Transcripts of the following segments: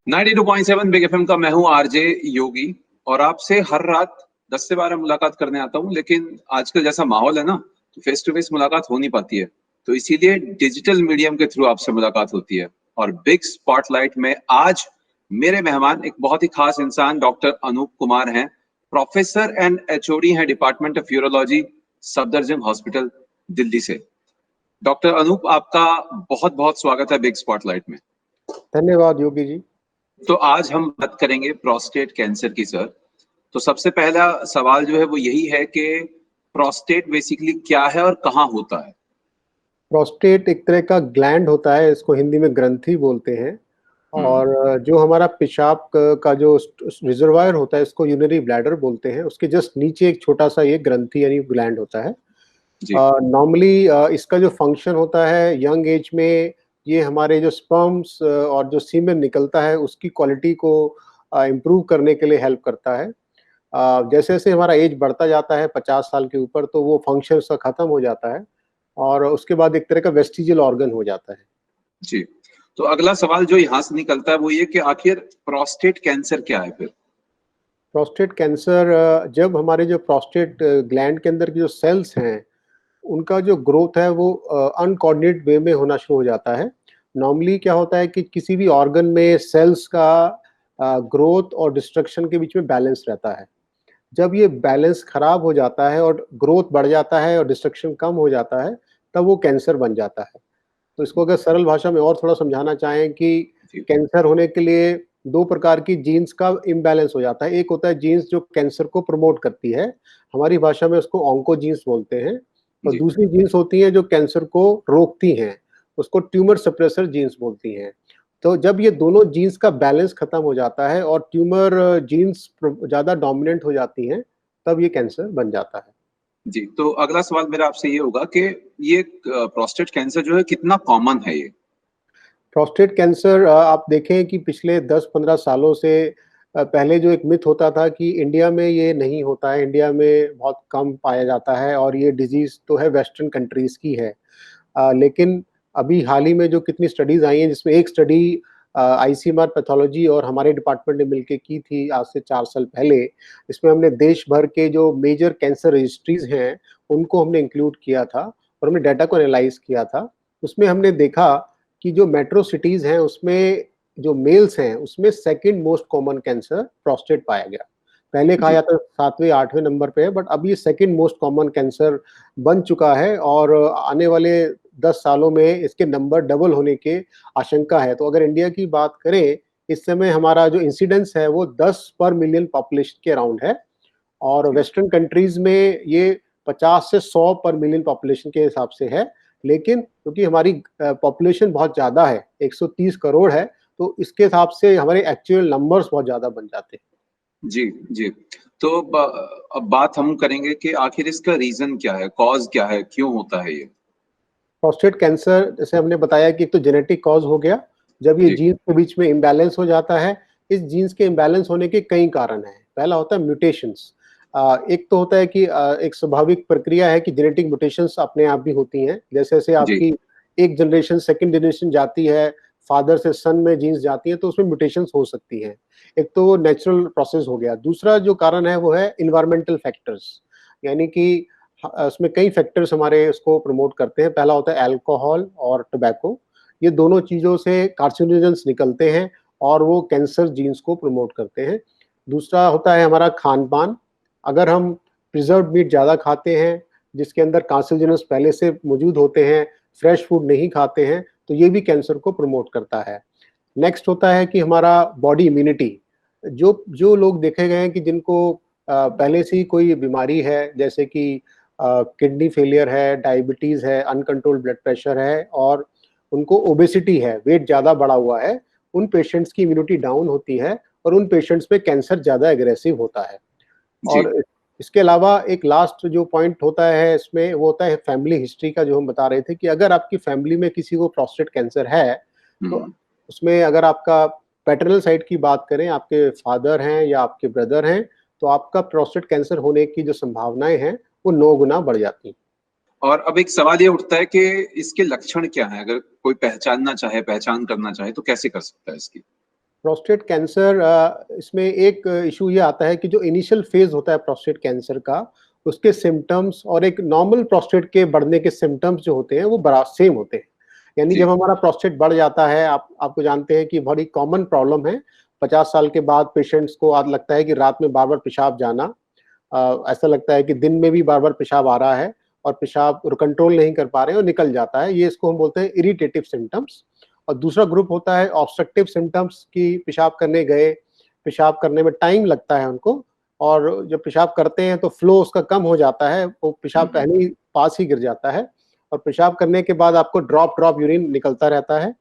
92.7 big FM का मैं हूं आरजे योगी और आपसे हर रात 10 से 12 मुलाकात करने आता हूं। लेकिन आजकल जैसा माहौल है ना, तो फेस टू फेस मुलाकात हो नहीं पाती है, तो इसीलिए डिजिटल मीडियम के थ्रू आपसे मुलाकात होती है। और बिग स्पॉटलाइट में आज मेरे मेहमान एक बहुत ही खास इंसान डॉक्टर अनूप कुमार हैं। प्रोफेसर एंड एचओडी हैं department of urology, Safdarjung hospital, Delhi से। डॉक्टर अनूप, आपका बहुत बहुत स्वागत है बिग स्पॉटलाइट में। धन्यवाद योगी जी। तो आज हम बात करेंगे प्रोस्टेट कैंसर की सर। तो सबसे पहला सवाल जो है वो यही है कि प्रोस्टेट बेसिकली क्या है और कहाँ होता है? प्रोस्टेट एक तरह का ग्लैंड होता है, इसको हिंदी में ग्रंथि बोलते हैं। और जो हमारा पेशाब का जो रिजर्वायर होता है इसको यूरिनरी ब्लैडर बोलते हैं। उसके जस्ट नीचे एक छोटा सा ये ग्रंथि यानी ग्लैंड होता है। नॉर्मली इसका जो फंक्शन होता है यंग एज में, ये हमारे जो स्पर्म्स और जो सीमेन निकलता है उसकी क्वालिटी को इम्प्रूव करने के लिए हेल्प करता है। जैसे जैसे हमारा एज बढ़ता जाता है 50 साल के ऊपर, तो वो फंक्शन उसका खत्म हो जाता है और उसके बाद एक तरह का वेस्टिजियल ऑर्गन हो जाता है। जी, तो अगला सवाल जो यहाँ से निकलता है वो ये कि आखिर प्रोस्टेट कैंसर क्या है फिर? प्रोस्टेट कैंसर, जब हमारे जो प्रोस्टेट ग्लैंड के अंदर की जो सेल्स हैं उनका जो ग्रोथ है वो अनकोऑर्डिनेट वे में होना शुरू हो जाता है। नॉर्मली क्या होता है कि किसी भी ऑर्गन में सेल्स का ग्रोथ और डिस्ट्रक्शन के बीच में बैलेंस रहता है। जब ये बैलेंस खराब हो जाता है और ग्रोथ बढ़ जाता है और डिस्ट्रक्शन कम हो जाता है, तब वो कैंसर बन जाता है। तो इसको अगर सरल भाषा में और थोड़ा समझाना चाहें कि कैंसर होने के लिए दो प्रकार की जीन्स का इम्बैलेंस हो जाता है। एक होता है जीन्स जो कैंसर को प्रमोट करती है, हमारी भाषा में उसको ऑन्कोजीन्स बोलते हैं। और दूसरी जीन्स होती है जो कैंसर को रोकती हैं, उसको ट्यूमर सप्रेसर जीन्स बोलती हैं। तो जब ये दोनों जीन्स का बैलेंस खत्म हो जाता है और ट्यूमर जीन्स ज़्यादा डोमिनेंट हो जाती हैं, तब ये कैंसर बन जाता है। जी, तो अगला सवाल मेरा आपसे ये होगा कि ये प्रोस्टेट कैंसर जो है कितना कॉमन है ये? प्रोस्टेट कैंसर, आप देखें कि पिछले 10-15 सालों से पहले जो एक मिथ होता था कि इंडिया में ये नहीं होता है, इंडिया में बहुत कम पाया जाता है और ये डिजीज़ तो है वेस्टर्न कंट्रीज़ की है। लेकिन अभी हाल ही में जो कितनी स्टडीज़ आई हैं, जिसमें एक स्टडी आईसीएमआर पैथोलॉजी और हमारे डिपार्टमेंट ने मिलके की थी आज से 4 साल पहले। इसमें हमने देश भर के जो मेजर कैंसर रजिस्ट्रीज़ हैं, उनको हमने इंक्लूड किया था और हमने डाटा को एनालाइज़ किया था। उसमें हमने देखा कि जो मेट्रो सिटीज़ हैं, उसमें जो मेल्स हैं, उसमें second most common cancer prostate पाया गया। पहले कहा जाता था 7वें 8वें नंबर पे है, बट अब ये सेकंड मोस्ट कॉमन कैंसर बन चुका है और आने वाले 10 सालों में इसके नंबर डबल होने की आशंका है। तो अगर इंडिया की बात करें, इस समय हमारा जो इंसिडेंस है वो 10 पर मिलियन पॉपुलेशन के अराउंड है और वेस्टर्न कंट्रीज़ में ये 50 से 100 पर मिलियन पॉपुलेशन के हिसाब से है। लेकिन क्योंकि हमारी पॉपुलेशन बहुत ज़्यादा है, 130 करोड़ है, तो इसके हिसाब से हमारे एक्चुअल नंबर्स बहुत ज़्यादा बन जाते हैं। जी, जी। तो अब बात हम करेंगे कि आखिर इसका रीज़न क्या है, कॉज़ क्या है, क्यों होता है ये? प्रोस्टेट कैंसर, जैसे हमने बताया कि एक तो जेनेटिक कॉज़ हो गया, जब ये जीन्स के बीच में इम्बैलेंस हो जाता है। इस जीन्स के इम्बैलेंस होने के कई कारण हैं। पहला होता है म्यूटेशंस। एक तो होता है कि एक स्वाभाविक प्रक्रिया है कि जेनेटिक म्यूटेशंस अपने आप भी होती हैं। जैसे-जैसे आपकी एक जनरेशन सेकंड जनरेशन जाती है, फादर से सन में जीन्स जाती हैं, तो उसमें म्यूटेशंस हो सकती हैं। एक तो नेचुरल प्रोसेस हो गया। दूसरा जो कारण है वो है एनवायरमेंटल फैक्टर्स, यानी कि उसमें कई फैक्टर्स हमारे उसको प्रमोट करते हैं। पहला होता है अल्कोहल और टोबैको। ये दोनों चीज़ों से कार्सिनोजेंस निकलते हैं और वो कैंसर जीन्स को प्रमोट करते हैं। दूसरा होता है हमारा खान-पान। अगर हम प्रिजर्व्ड मीट ज़्यादा खाते हैं, जिसके अंदर कार्सिनोजेनस पहले से मौजूद होते हैं, फ्रेश फूड नहीं खाते हैं, तो ये भी कैंसर को प्रमोट करता है। नेक्स्ट होता है कि हमारा बॉडी इम्यूनिटी। जो जो लोग देखे गए हैं कि जिनको पहले से ही कोई बीमारी है, जैसे कि किडनी फेलियर है, डायबिटीज़ है, अनकंट्रोल्ड ब्लड प्रेशर है और उनको ओबेसिटी है, वेट ज़्यादा बढ़ा हुआ है, उन पेशेंट्स की इम्यूनिटी डाउन होती है और उन पेशेंट्स में कैंसर ज़्यादा एग्रेसिव होता है। और इसके अलावा एक लास्ट जो पॉइंट होता है इसमें, वो होता है फैमिली हिस्ट्री का, जो हम बता रहे थे कि अगर आपकी फैमिली में किसी को प्रोस्टेट कैंसर है, तो उसमें अगर आपका पैटर्नल साइड की बात करें, आपके फादर हैं या आपके ब्रदर हैं, तो आपका प्रोस्टेट कैंसर होने की जो संभावनाएँ हैं, वो 9 गुना बढ़ जाती हैं। और अब एक सवाल ये उठता है कि इसके लक्षण क्या हैं? अगर कोई पहचान करना चाहे तो कैसे कर सकता है इसकी? प्रोस्टेट कैंसर इसमें एक इशू ये आता है कि जो इनिशियल फेज होता है प्रोस्टेट कैंसर का, उसके सिम्पटम्स और एक नॉर्मल प्रोस्टेट के बढ़ने के सिम्पटम्स जो होते हैं वो बड़ा सेम होते हैं। यानी जी, जब हमारा प्रोस्टेट बढ़ जाता है, आपको जानते हैं कि बड़ी कॉमन प्रॉब्लम है। 50 साल के बाद पेशेंट्स को आज लगता है कि रात में बार-बार पेशाब जाना, ऐसा लगता है कि दिन में भी बार-बार पेशाब आ रहा है और पेशाब कंट्रोल नहीं कर पा रहे हैं और निकल जाता है। ये इसको हम बोलते हैं इरिटेटिव सिम्पटम्स। और दूसरा ग्रुप होता है ऑब्स्ट्रक्टिव सिम्पटम्स कि पेशाब करने गए, पेशाब करने में टाइम लगता है उनको और जब पेशाब करते हैं तो फ्लो उसका कम हो जाता है, वो पेशाब पहले ही पास ही गिर जाता है और पेशाब करने के बाद आपको ड्रॉप यूरिन निकलता रहता है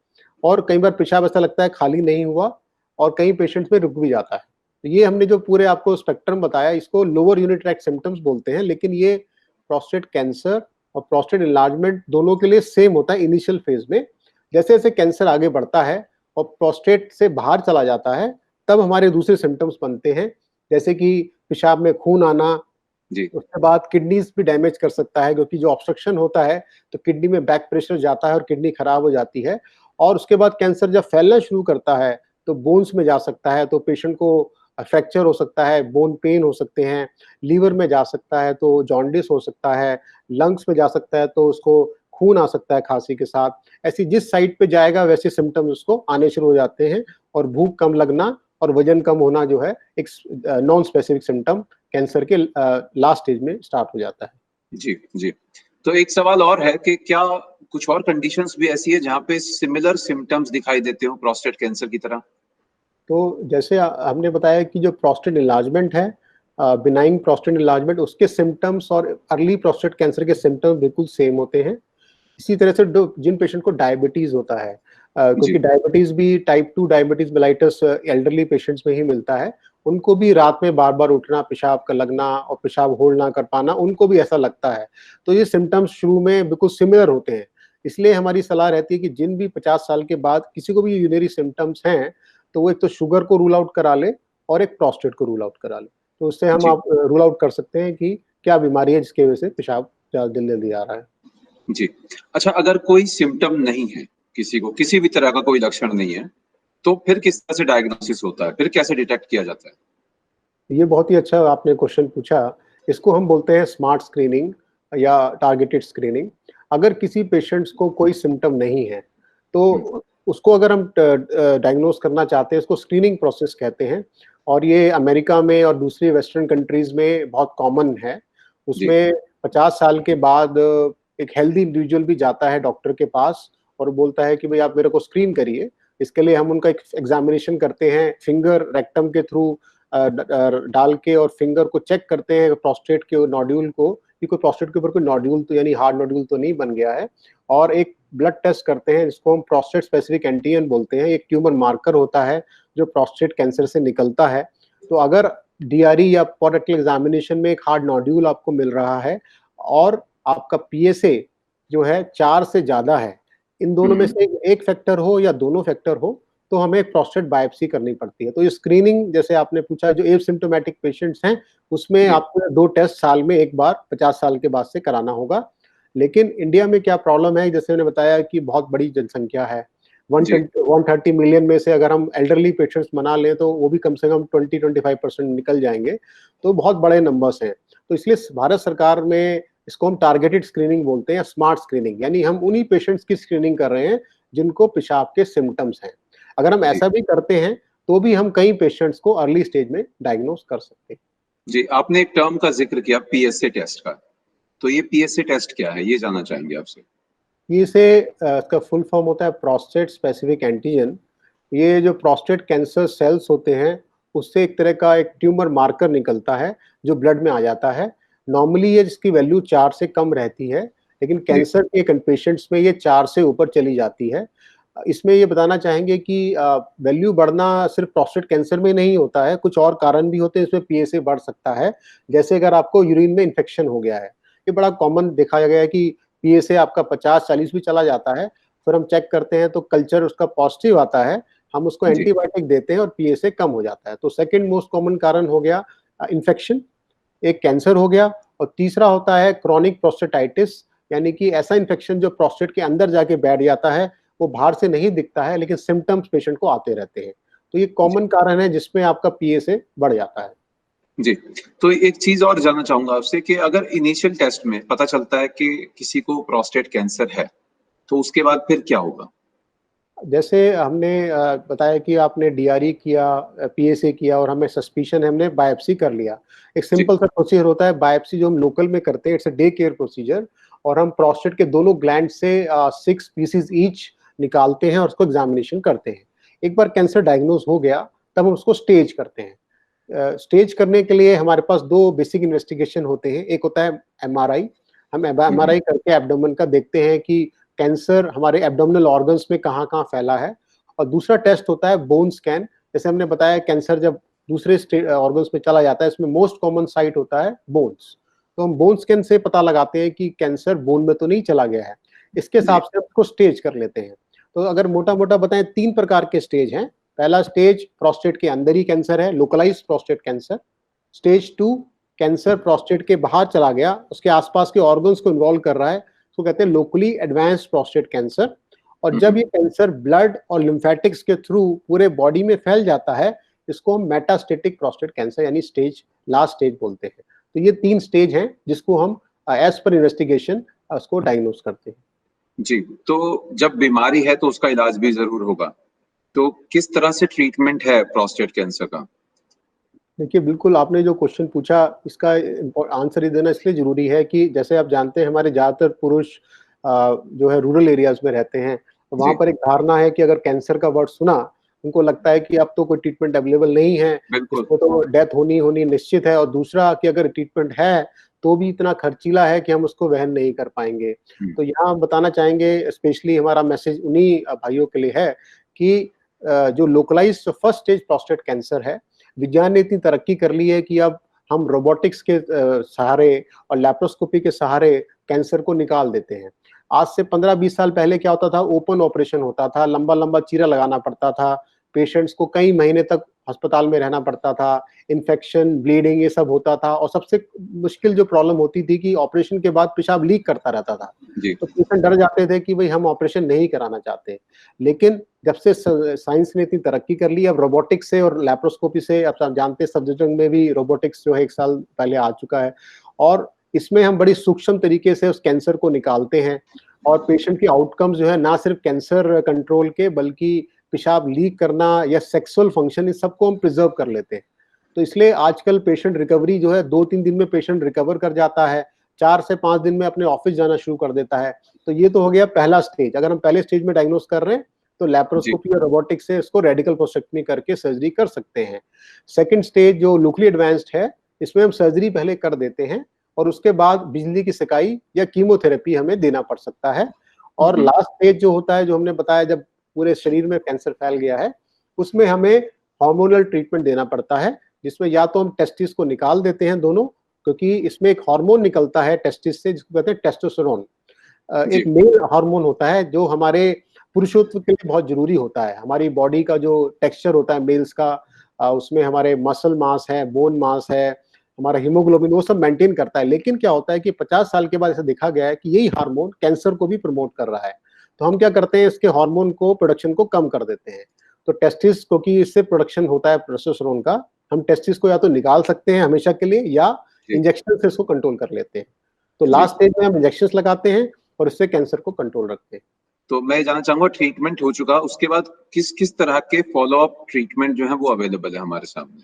और कई बार पेशाब ऐसा लगता है खाली नहीं हुआ और कई पेशेंट्स में रुक भी जाता है। तो ये हमने जो पूरे आपको स्पेक्ट्रम बताया, इसको लोअर यूनिट ट्रैक्ट सिम्पटम्स बोलते हैं, लेकिन ये प्रोस्टेट कैंसर और प्रोस्टेट एनलार्जमेंट दोनों के लिए सेम होता है इनिशियल फेज में। जैसे-जैसे कैंसर आगे बढ़ता है और प्रोस्टेट से बाहर चला जाता है, तब हमारे दूसरे सिम्पटम्स बनते हैं, जैसे कि पेशाब में खून आना, जी, उसके बाद किडनीज़ भी डैमेज कर सकता है क्योंकि जो ऑब्स्ट्रक्शन होता है, तो किडनी में बैक प्रेशर जाता है और किडनी खराब हो जाती है। और उसके बाद कैंसर जब फैलना शुरू करता है, तो बोन्स में जा सकता है, तो पेशेंट को फ्रैक्चर हो सकता है, बोन पेन हो सकते हैं, लीवर में जा सकता है तो जॉन्डिस हो सकता है, लंग्स में जा सकता है तो उसको खून आ सकता है खाँसी के साथ। ऐसी जिस साइड पे जाएगा वैसे सिम्पटम्स उसको आने शुरू हो जाते हैं और भूख कम लगना और वज़न कम होना जो है एक नॉन स्पेसिफिक सिम्पटम कैंसर के लास्ट स्टेज में स्टार्ट हो जाता है। जी, जी। तो एक सवाल और है कि क्या कुछ और कंडीशंस भी ऐसी है जहाँ पे सिमिलर सिम्पटम्स दिखाई देते हो प्रोस्टेट कैंसर की तरह? तो जैसे हमने बताया कि जो प्रोस्टेट एनलार्जमेंट है, बिनाइन प्रोस्टेट एनलार्जमेंट, उसके सिम्पटम्स और अर्ली प्रोस्टेट कैंसर के सिम्पटम्स बिल्कुल सेम होते हैं। इसी तरह से डो जिन पेशेंट को डायबिटीज़ होता है, क्योंकि जी, डायबिटीज़ भी type 2 diabetes mellitus elderly patients में ही मिलता है, उनको भी रात में बार-बार उठना, पेशाब का लगना और पेशाब होल्ड ना कर पाना, उनको भी ऐसा लगता है। तो ये सिम्पटम्स शुरू में बिल्कुल सिमिलर होते हैं। इसलिए हमारी सलाह रहती है कि जिन भी 50 साल के बाद किसी को भी यूरिनरी सिम्पटम्स हैं, तो वो एक तो शुगर को रूल आउट करा ले और एक प्रोस्टेट को रूल आउट करा ले। तो उससे हम जी, आप रूल आउट कर सकते हैं कि क्या बीमारी है जिसकी वजह से पेशाब ज़्यादा जल्दी-जल्दी आ रहा है। जी। अच्छा, अगर कोई सिम्पटम नहीं है, किसी को किसी भी तरह का कोई लक्षण नहीं है, तो फिर किस तरह से डायग्नोसिस होता है? फिर कैसे डिटेक्ट किया जाता है? ये बहुत ही अच्छा आपने क्वेश्चन पूछा। इसको हम बोलते हैं स्मार्ट स्क्रीनिंग या टारगेटेड स्क्रीनिंग। अगर किसी पेशेंट्स को कोई सिम्पटम नहीं है, हुँ, तो उसको अगर हम डायग्नोज़ करना चाहते हैं, इसको स्क्रीनिंग प्रोसेस कहते हैं और ये अमेरिका में और दूसरी वेस्टर्न कंट्रीज़ में बहुत कॉमन है। जी, उसमें 50 साल के बाद एक हेल्दी इंडिविजुअल भी जाता है डॉक्टर के पास और बोलता है कि भई आप मेरे को स्क्रीन करिए। इसके लिए हम उनका एक एग्ज़ामिनेशन करते हैं, फिंगर रेक्टम के थ्रू डाल के और फिंगर को चेक करते हैं प्रोस्टेट के नोड्यूल को कि कोई प्रोस्टेट के ऊपर कोई नोड्यूल तो यानी हार्ड नोड्यूल तो नहीं बन गया है और एक ब्लड टेस्ट करते हैं जिसको हम प्रोस्टेट स्पेसिफिक एंटीजन बोलते हैं। एक ट्यूमर मार्कर होता है जो प्रोस्टेट कैंसर से निकलता है। तो अगर डीआरई या पोरेक्टल एग्जामिनेशन में एक हार्ड नोड्यूल आपको मिल रहा है और आपका पीएसए जो है 4 से ज़्यादा है, इन हुँ, दोनों में हुँ, से एक फैक्टर हो या दोनों फैक्टर हो, तो हमें एक प्रोस्टेट बायोप्सी करनी पड़ती है। तो ये स्क्रीनिंग जैसे आपने पूछा जो एसिम्प्टोमेटिक पेशेंट्स हैं, उसमें जी, आपको 2 टेस्ट साल में 1 बार 50 साल के बाद से कराना होगा। लेकिन इंडिया में क्या प्रॉब्लम है जैसे मैंने बताया कि बहुत बड़ी जनसंख्या है। जी, 130 मिलियन में से अगर हम एल्डरली पेशेंट्स मना लें तो वो भी कम से कम 20-25% निकल जाएँगे, तो बहुत बड़े नंबर्स हैं। तो इसलिए भारत सरकार में इसको हम टारगेटेड स्क्रीनिंग बोलते हैं या स्मार्ट स्क्रीनिंग यानी हम उन्हीं पेशेंट्स की स्क्रीनिंग कर रहे हैं जिनको पेशाब के सिम्पटम्स हैं। अगर हम जी, ऐसा भी करते हैं, तो भी हम कई पेशेंट्स को अर्ली स्टेज में डायग्नोज़ कर सकते हैं। जी। आपने एक टर्म का ज़िक्र किया पीएसए टेस्ट का, तो ये पीएसए टेस्ट क्या है? ये जानना चाहेंगे आपसे। ये इसका फुल फॉर्म होता है प्रोस्टेट स्पेसिफिक एंटीजन। ये जो प्रोस्टेट कैंसर सेल्स होते हैं, उससे एक तरह का एक ट्यूमर मार्कर निकलता है, जो ब्लड में आ जाता है। नॉर्मली ये जिसकी वैल्यू 4 से कम रहती है, लेकिन जी, कैंसर के पेशेंट्स में ये 4 से ऊपर चली जाती है। इसमें ये बताना चाहेंगे कि वैल्यू बढ़ना सिर्फ़ प्रोस्टेट कैंसर में नहीं होता है, कुछ और कारण भी होते हैं, इसमें पीएसए बढ़ सकता है। जैसे अगर आपको यूरिन में इन्फेक्शन हो गया है, ये बड़ा कॉमन देखा गया है कि पीएसए आपका 50-40 भी चला जाता है, फिर हम चेक करते हैं तो कल्चर उसका पॉजिटिव आता है, हम उसको जी, एंटीबायोटिक देते हैं और पीएसए कम हो जाता है। तो सेकंड मोस्ट कॉमन कारण हो गया इन्फेक्शन, एक कैंसर हो गया और तीसरा होता है क्रोनिक प्रोस्टेटाइटिस यानी कि ऐसा इन्फेक्शन जो प्रोस्टेट के अंदर जाके बैठ जाता है, वो बाहर से नहीं दिखता है लेकिन सिम्पटम्स पेशेंट को आते रहते हैं। तो ये कॉमन कारण है जिसमें आपका PSA बढ़ जाता है। जी, तो एक चीज और जानना चाहूंगा आपसे कि अगर इनिशियल टेस्ट में पता चलता है कि किसी को प्रोस्टेट कैंसर है, तो उसके बाद फिर क्या होगा? जैसे हमने बताया कि आपने DRE किया, PSA किया और हमें सस्पिशन है, हमने बायोप्सी कर लिया। एक जी। सिंपल सा प्रोसीजर होता है, बायोप्सी जो हम लोकल में करते हैं, it's a day care procedure, और हम प्रोस्टेट के दोनों ग्लैंड से 6 पीसेस ईच निकालते हैं और उसको एग्जामिनेशन करते हैं। एक बार कैंसर डायग्नोज हो गया, तब हम उसको स्टेज करते हैं। स्टेज करने के लिए हमारे पास 2 बेसिक इन्वेस्टिगेशन होते हैं। एक होता है MRI, हम MRI करके एब्डोमेन का देखते हैं कि कैंसर हमारे एब्डोमिनल ऑर्गन्स में कहाँ-कहाँ फैला है, और दूसरा टेस्ट होता है बोन स्कैन। जैसे हमने बताया, कैंसर जब दूसरे ऑर्गन्स में चला जाता है, इसमें मोस्ट कॉमन साइट होता है बोन्स। तो हम बोन स्कैन से पता लगाते हैं कि कैंसर बोन में तो नहीं चला गया है। इसके हिसाब से हम उसको स्टेज कर लेते हैं। तो अगर मोटा-मोटा बताएं, 3 प्रकार के स्टेज हैं। पहला स्टेज प्रोस्टेट के अंदर ही कैंसर है, localised prostate cancer. Stage 2 cancer prostate के बाहर चला गया, उसके आसपास के ऑर्गन्स को इन्वॉल्व कर रहा है, उसको कहते हैं लोकली एडवांस्ड प्रोस्टेट कैंसर। और जब ये कैंसर ब्लड और लिम्फेटिक्स के थ्रू पूरे बॉडी में फैल जाता है, इसको हम मेटास्टेटिक प्रोस्टेट कैंसर यानी स्टेज, लास्ट स्टेज बोलते हैं। तो ये 3 स्टेज हैं जिसको हम एज पर इन्वेस्टिगेशन उसको डायग्नोज करते हैं। जी, तो जब बीमारी है तो उसका इलाज भी जरूर होगा, तो किस तरह से ट्रीटमेंट है प्रोस्टेट कैंसर का? देखिए, बिल्कुल आपने जो क्वेश्चन पूछा, इसका आंसर ही देना इसलिए ज़रूरी है कि जैसे आप जानते हैं, हमारे ज़्यादातर पुरुष जो है रूरल एरियाज़ में रहते हैं। तो वहाँ जी, पर एक धारणा है कि अगर कैंसर का वर्ड सुना, उनको लगता है कि अब तो कोई ट्रीटमेंट अवेलेबल नहीं है, बिल्कुल। इसमें तो डेथ होनी निश्चित है, और दूसरा कि अगर ट्रीटमेंट है, तो भी इतना खर्चीला है कि हम उसको वहन नहीं कर पाएँगे। हुँ, तो यहाँ हम बताना चाहेंगे, स्पेशली हमारा मैसेज उन्हीं भाइयों के लिए है कि जो लोकलाइज़्ड फर्स्ट स्टेज प्रोस्टेट कैंसर है, विज्ञान ने इतनी तरक्की कर ली है कि अब हम रोबोटिक्स के सहारे और लैप्रोस्कोपी के सहारे कैंसर को निकाल देते हैं। आज से 15-20 साल पहले क्या होता था, ओपन ऑपरेशन होता था, लंबा-लंबा चीरा लगाना पड़ता था, पेशेंट्स को कई महीने तक अस्पताल में रहना पड़ता था, इन्फेक्शन, ब्लीडिंग ये सब होता था, और सबसे मुश्किल जो प्रॉब्लम होती थी कि ऑपरेशन के बाद पेशाब लीक करता रहता था। जी, तो पेशेंट डर जाते थे कि भई हम ऑपरेशन नहीं कराना चाहते। लेकिन जब से साइंस ने इतनी तरक्की कर ली, अब रोबोटिक्स से और लैप्रोस्कोपी से, अब आप जानते हैं सफदरजंग में भी रोबोटिक्स जो है 1 साल पहले आ चुका है, और इसमें हम बड़ी सूक्ष्म तरीके से उस कैंसर को निकालते हैं, और पेशेंट की आउटकम्स जो है ना सिर्फ कैंसर कंट्रोल के, बल्कि पेशाब लीक करना या सेक्सुअल फंक्शन, इस सबको हम प्रिजर्व कर लेते हैं। तो इसलिए आजकल पेशेंट रिकवरी जो है 2-3 दिन में पेशेंट रिकवर कर जाता है, 4 से 5 दिन में अपने ऑफिस जाना शुरू कर देता है। तो ये तो हो गया पहला स्टेज। अगर हम पहले स्टेज में डायग्नोज कर रहे हैं, तो जी, लैप्रोस्कोपी और रोबोटिक्स से इसको रेडिकल प्रोस्टेक्टमी करके सर्जरी कर सकते हैं। सेकंड स्टेज जो लोकली एडवांस्ड है, इसमें हम सर्जरी पहले कर देते हैं, और उसके बाद बिजली की सिकाई या कीमोथेरेपी हमें देना पड़ सकता है। और लास्ट स्टेज जो होता है, जो हमने बताया, जब पूरे शरीर में कैंसर फैल गया है, उसमें हमें हार्मोनल ट्रीटमेंट देना पड़ता है, जिसमें या तो हम टेस्टिस को निकाल देते हैं दोनों, क्योंकि इसमें एक हार्मोन निकलता है टेस्टिस से जिसको कहते हैं टेस्टोस्टेरोन। जी, एक मेल हार्मोन होता है जो हमारे पुरुषत्व के लिए बहुत जरूरी होता है। हमारी बॉडी का जो टेक्सचर होता है मेल्स का, उसमें हमारे मसल मास है, बोन मास है, हमारा हीमोग्लोबिन, वो सब मेंटेन करता है। लेकिन क्या होता है कि 50 साल के बाद ऐसा देखा गया है कि यही हार्मोन कैंसर को भी प्रमोट कर रहा है। तो हम क्या करते हैं, इसके हार्मोन को, प्रोडक्शन को कम कर देते हैं। तो टेस्टिस, क्योंकि इससे प्रोडक्शन होता है टेस्टोस्टेरोन का, हम टेस्टिस को या तो निकाल सकते हैं हमेशा के लिए, या जी, इंजेक्शन से इसको कंट्रोल कर लेते हैं। तो जी। लास्ट स्टेज में हम इंजेक्शन लगाते हैं और इससे कैंसर को कंट्रोल रखते हैं। तो मैं जानना चाहूँगा, ट्रीटमेंट हो चुका, उसके बाद किस-किस तरह के फ़ॉलो अप ट्रीटमेंट जो हैं वो अवेलेबल है हमारे सामने?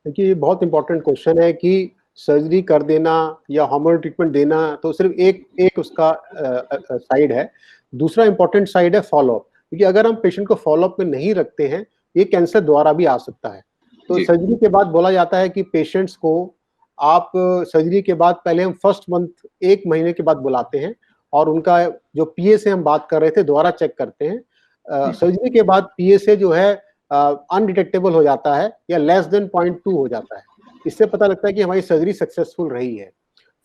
देखिए, ये बहुत इंपॉर्टेंट क्वेश्चन है कि सर्जरी कर देना या हार्मोनल ट्रीटमेंट देना तो सिर्फ एक एक उसका साइड है। दूसरा इंपॉर्टेंट साइड है फॉलो अप, क्योंकि अगर हम पेशेंट को फॉलो अप में नहीं रखते हैं, ये कैंसर दोबारा भी आ सकता है। तो जी, सर्जरी के बाद बोला जाता है कि पेशेंट्स को आप सर्जरी के बाद पहले हम फर्स्ट मंथ 1 महीने के बाद बुलाते हैं, और उनका जो पीएसए हम बात कर रहे थे दोबारा चेक करते हैं। हुँ, सर्जरी के बाद पीएसए जो है अनडिटेक्टेबल हो जाता है या लेस देन 0.2 हो जाता है। इससे पता लगता है कि हमारी सर्जरी सक्सेसफुल रही है।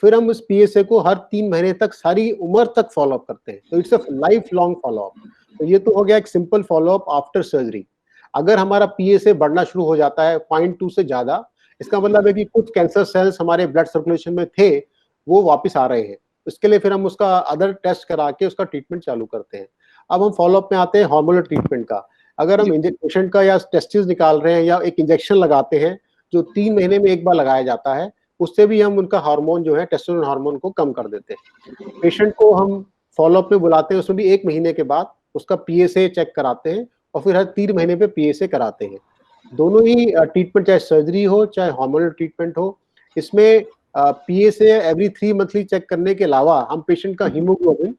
फिर हम उस पीएसए को हर 3 महीने तक, सारी उम्र तक फॉलो अप करते हैं। तो it's a life long follow up. तो ये तो हो गया एक simple follow up after surgery. अगर हमारा पीएसए बढ़ना शुरू हो जाता है 0.2 से ज्यादा, इसका मतलब है कि कुछ कैंसर सेल्स हमारे ब्लड सर्कुलेशन में थे, वो वापस आ रहे हैं। इसके लिए फिर हम उसका अदर टेस्ट करा के उसका ट्रीटमेंट चालू करते हैं। अब हम फॉलो अप में आते हैं हार्मोनल ट्रीटमेंट का। अगर हम पेशेंट का या टेस्टिस निकाल रहे हैं या एक इंजेक्शन लगाते हैं जो 3 महीने में एक बार लगाया जाता है, उससे भी हम उनका हार्मोन जो है टेस्टोस्टेरोन हार्मोन को कम कर देते हैं। पेशेंट को हम फॉलोअप में बुलाते हैं, उसमें भी 1 महीने के बाद उसका पीएसए चेक कराते हैं और फिर हर 3 महीने पे पीएसए कराते हैं। दोनों ही ट्रीटमेंट, चाहे सर्जरी हो चाहे हार्मोनल ट्रीटमेंट हो, इसमें पीएसए एवरी 3 मंथली चेक करने के अलावा हम पेशेंट का हीमोग्लोबिन,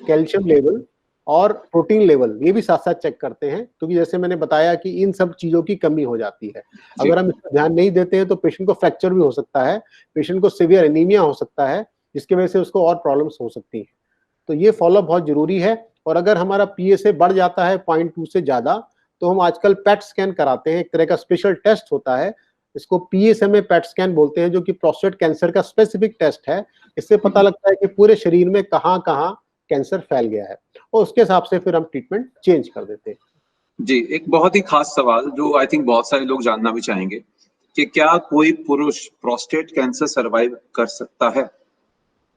कैल्शियम लेवल और प्रोटीन लेवल ये भी साथ-साथ चेक करते हैं, क्योंकि जैसे मैंने बताया कि इन सब चीज़ों की कमी हो जाती है। अगर हम इसका ध्यान नहीं देते हैं तो पेशेंट को फ्रैक्चर भी हो सकता है, पेशेंट को सीवियर एनीमिया हो सकता है, जिसकी वजह से उसको और प्रॉब्लम्स हो सकती हैं। तो ये फॉलोअप बहुत ज़रूरी है और अगर हमारा पीएसए बढ़ जाता है 0.2 से ज़्यादा, तो हम आजकल पेट स्कैन कराते हैं, एक तरह का स्पेशल टेस्ट होता है, इसको पीएसएमए पेट स्कैन बोलते हैं, जो कि प्रोस्टेट कैंसर का स्पेसिफिक टेस्ट है। इससे पता लगता है कि पूरे शरीर में कहाँ-कहाँ कैंसर फैल गया है और उसके हिसाब से फिर हम ट्रीटमेंट चेंज कर देते हैं। जी, एक बहुत ही खास सवाल जो आई थिंक बहुत सारे लोग जानना भी चाहेंगे कि क्या कोई पुरुष प्रोस्टेट कैंसर सर्वाइव कर सकता है?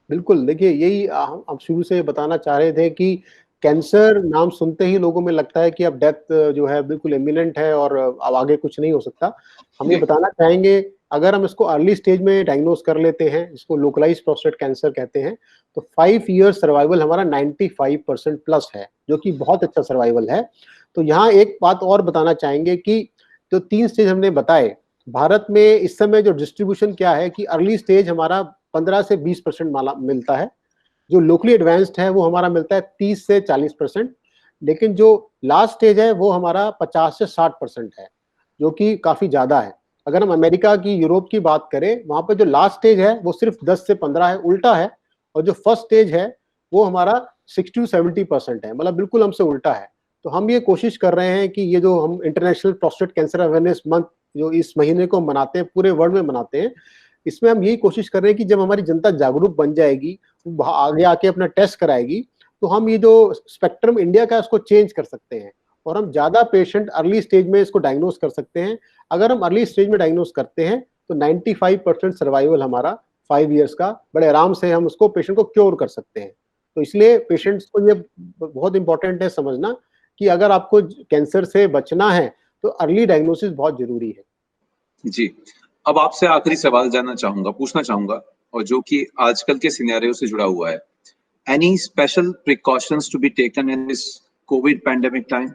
बिल्कुल, देखिए यही हम शुरू से बताना चाह रहे थे कि कैंसर नाम सुनते ही लोगों में लगता है कि अब डेथ जो है बिल्कुल इमिनेंट है और अब आगे कुछ नहीं हो सकता। हम ये जी। बताना चाहेंगे, अगर हम इसको अर्ली स्टेज में डायग्नोज कर लेते हैं, इसको लोकलाइज्ड प्रोस्टेट कैंसर कहते हैं, तो 5 ईयर्स सर्वाइवल हमारा 95% प्लस है, जो कि बहुत अच्छा सर्वाइवल है। तो यहाँ एक बात और बताना चाहेंगे कि जो 3 स्टेज हमने बताए, भारत में इस समय जो डिस्ट्रीब्यूशन क्या है कि अर्ली स्टेज हमारा 15 से 20% माला मिलता है, जो लोकली एडवांस्ड है वो हमारा मिलता है 30 से 40%, लेकिन जो लास्ट स्टेज है वो हमारा 50 से 60% है, जो कि काफी ज्यादा है। अगर हम अमेरिका की, यूरोप की बात करें, वहां पे जो लास्ट स्टेज है वो सिर्फ 10 से 15 है, उल्टा है। और जो फर्स्ट स्टेज है वो हमारा 60 टू 70% है, मतलब बिल्कुल हमसे उल्टा है। तो हम ये कोशिश कर रहे हैं कि ये जो हम international prostate cancer awareness month जो इस महीने को मनाते हैं, पूरे वर्ल्ड में मनाते हैं, इसमें हम यही कोशिश कर रहे हैं कि जब हमारी जनता जागरूक बन जाएगी, आगे आके अपना टेस्ट कराएगी, तो हम ये जो स्पेक्ट्रम इंडिया का है उसको चेंज कर सकते हैं और हम ज्यादा पेशेंट अर्ली स्टेज में इसको डायग्नोज कर सकते हैं। अगर हम अर्ली स्टेज में डायग्नोज करते हैं तो 95% सर्वाइवल हमारा 5 इयर्स का बड़े आराम से हम उसको पेशेंट को क्योर कर सकते हैं। तो इसलिए पेशेंट्स को ये बहुत इंपॉर्टेंट है समझना कि अगर आपको कैंसर से बचना है तो अर्ली डायग्नोसिस बहुत जरूरी है। जी। अब आपसे आखिरी सवाल पूछना चाहूंगा और जो कि आजकल के सिनेरियो से जुड़ा हुआ है। Any special precautions to be taken in this COVID pandemic time?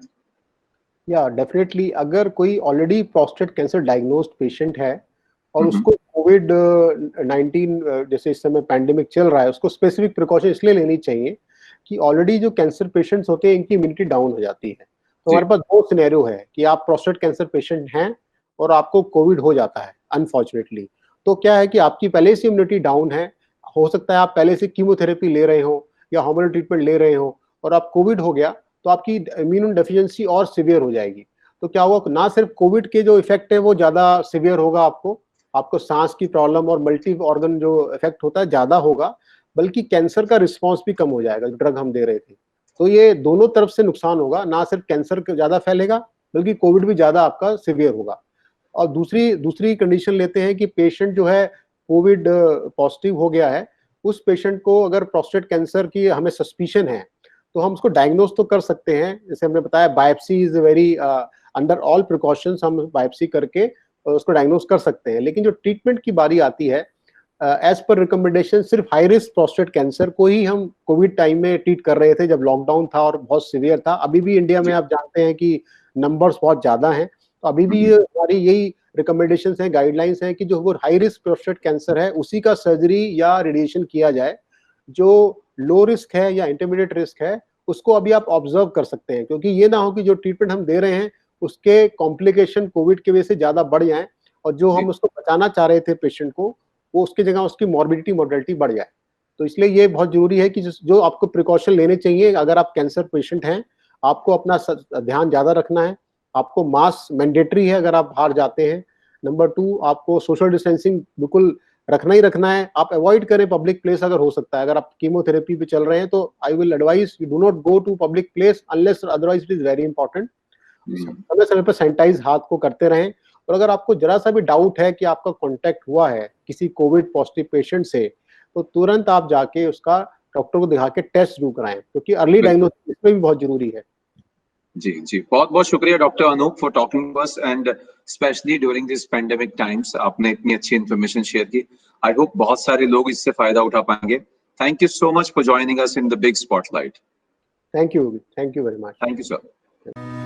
या डेफिनेटली, अगर कोई already prostate cancer diagnosed patient है और उसको कोविड 19 जैसे इस समय पैंडेमिक चल रहा है, उसको स्पेसिफिक प्रिकॉशन इसलिए लेनी चाहिए कि ऑलरेडी जो कैंसर पेशेंट्स होते हैं इनकी इम्यूनिटी डाउन हो जाती है। तो हमारे पास दो सिनेरियो है कि आप प्रोस्टेट कैंसर पेशेंट हैं और आपको कोविड हो जाता है अनफॉर्चुनेटली। तो क्या है कि आपकी पहले से इम्यूनिटी डाउन है, हो सकता है आप पहले से कीमोथेरेपी ले रहे हो या हार्मोनल ट्रीटमेंट ले रहे हो और आप कोविड हो गया, तो आपकी इम्यून डेफिशिएंसी और सिवियर हो जाएगी। तो क्या होगा, ना सिर्फ कोविड के जो इफेक्ट है वो ज्यादा सिवियर होगा, आपको सांस की प्रॉब्लम और मल्टी ऑर्गन जो इफेक्ट होता है ज्यादा होगा, बल्कि कैंसर का रिस्पॉन्स भी कम हो जाएगा जो ड्रग हम दे रहे थे। तो ये दोनों तरफ से नुकसान होगा, ना सिर्फ कैंसर ज्यादा फैलेगा बल्कि कोविड भी ज्यादा आपका सिवियर होगा। और दूसरी दूसरी कंडीशन लेते हैं कि पेशेंट जो है कोविड पॉजिटिव हो गया है, उस पेशेंट को अगर प्रोस्टेट कैंसर की हमें सस्पिशन है तो हम उसको डायग्नोज तो कर सकते हैं। जैसे हमने बताया, biopsy is very under all precautions, हम बायोप्सी करके उसको डायग्नोज कर सकते हैं। लेकिन जो ट्रीटमेंट की बारी आती है, एज पर रिकमेंडेशन सिर्फ हाई रिस्क प्रोस्टेट कैंसर को ही हम कोविड टाइम में ट्रीट कर रहे थे जब लॉकडाउन था और बहुत सीवियर था। अभी भी इंडिया में आप जानते हैं कि नंबर्स बहुत ज्यादा हैं, तो अभी भी हमारी यही रिकमेंडेशन है, गाइडलाइंस है कि जो वो हाई रिस्क प्रोस्टेट कैंसर है उसी का सर्जरी या रेडिएशन किया जाए। जो लो रिस्क है या इंटरमीडिएट रिस्क है उसको अभी आप ऑब्जर्व कर सकते हैं, क्योंकि ये ना हो कि जो ट्रीटमेंट हम दे रहे हैं उसके कॉम्प्लिकेशन कोविड की वजह से ज्यादा बढ़ जाएं और जो हम उसको बचाना चाह रहे थे पेशेंट को, वो उसकी जगह उसकी मॉर्बिडिटी मोर्टेलिटी बढ़ जाए। तो इसलिए ये बहुत जरूरी है कि जो आपको प्रिकॉशन लेने चाहिए, अगर आप कैंसर पेशेंट हैं, आपको अपना ध्यान ज्यादा रखना है। आपको मास्क मैंडेटरी है अगर आप बाहर जाते हैं। नंबर 2, आपको सोशल डिस्टेंसिंग बिल्कुल रखना ही रखना है। आप अवॉइड करें पब्लिक प्लेस अगर हो सकता है। अगर आप कीमोथेरेपी पे चल रहे हैं तो I will advise you do not go to public place unless otherwise it is very important. समय समय पर सैनिटाइज हाथ को करते रहें। और अगर आपको जरा सा भी डाउट है कि आपका कांटेक्ट हुआ है किसी कोविड पॉजिटिव पेशेंट से, तो तुरंत आप जाके उसका डॉक्टर को दिखा के टेस्ट जरूर कराएं, क्योंकि अर्ली डायग्नोसिस इसमें भी बहुत जरूरी है। जी जी, बहुत बहुत शुक्रिया doctor Anoop for talking to us and specially during this pandemic times. आपने इतनी अच्छी इन्फॉर्मेशन शेयर की। आई होप बहुत सारे लोग इससे फायदा उठा पाएंगे। Thank you so much for joining us in the big spotlight. Thank you very much. Thank you sir.